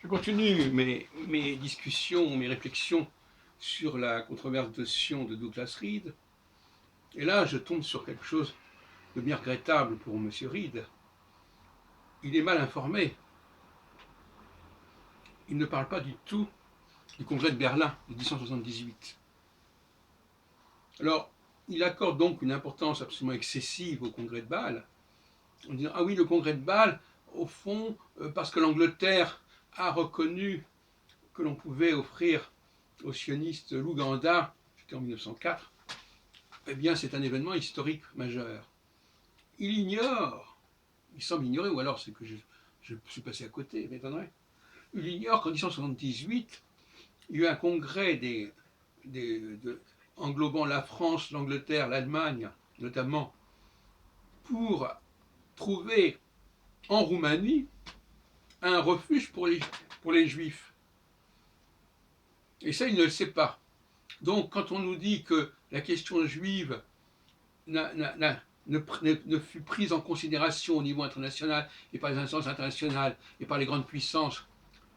Je continue mes discussions, mes réflexions sur la controverse de Sion de Douglas Reed. Et là, je tombe sur quelque chose de bien regrettable pour M. Reed. Il est mal informé. Il ne parle pas du tout du congrès de Berlin de 1878. Alors, il accorde donc une importance absolument excessive au congrès de Bâle, en disant ah oui, le congrès de Bâle, au fond, parce que l'Angleterre a reconnu que l'on pouvait offrir au sioniste l'Ouganda, c'était en 1904, eh bien c'est un événement historique majeur. Il semble ignorer, ou alors c'est que je suis passé à côté, m'étonnerait, il ignore qu'en 1978, il y a eu un congrès englobant la France, l'Angleterre, l'Allemagne, notamment, pour trouver en Roumanie un refuge pour les Juifs. Et ça, il ne le sait pas. Donc, quand on nous dit que la question juive ne fut prise en considération au niveau international et par les instances internationales et par les grandes puissances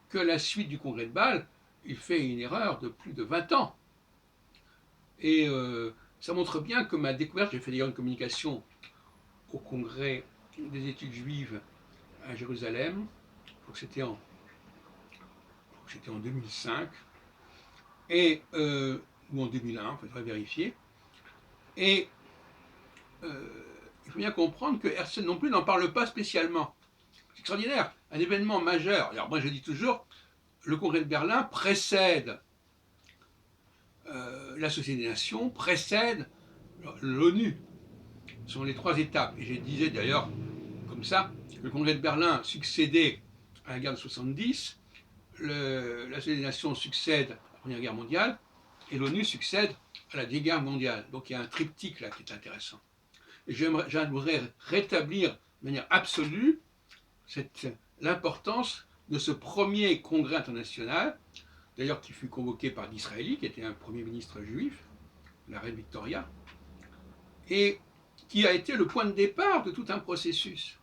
que la suite du congrès de Bâle, il fait une erreur de plus de 20 ans. Et ça montre bien que ma découverte, j'ai fait d'ailleurs une communication au congrès des études juives à Jérusalem, c'était en 2005, ou en 2001, il faudrait vérifier. Et il faut bien comprendre que Herzl non plus n'en parle pas spécialement. C'est extraordinaire, un événement majeur. Alors moi je dis toujours, le congrès de Berlin précède la Société des Nations, précède l'ONU. Ce sont les trois étapes. Et je disais d'ailleurs, comme ça, le congrès de Berlin succédait à la guerre de 70, la Société des Nations succède à la Première Guerre mondiale, et l'ONU succède à la Deuxième Guerre mondiale. Donc il y a un triptyque là qui est intéressant. Et j'aimerais rétablir de manière absolue l'importance de ce premier congrès international, d'ailleurs qui fut convoqué par d'Israéli, qui était un premier ministre juif, la reine Victoria, et qui a été le point de départ de tout un processus.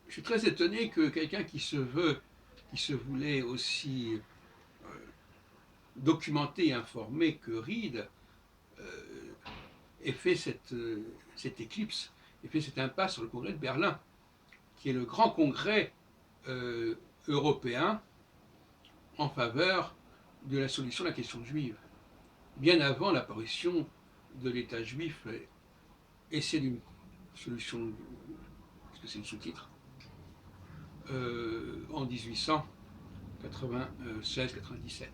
Je suis très étonné que quelqu'un qui se voulait aussi documenté et informé que Reed ait fait cette éclipse, ait fait cette impasse sur le congrès de Berlin, qui est le grand congrès européen en faveur de la solution de la question juive, bien avant l'apparition de l'État juif, et c'est une solution, parce que c'est une sous-titre, en 1896-97.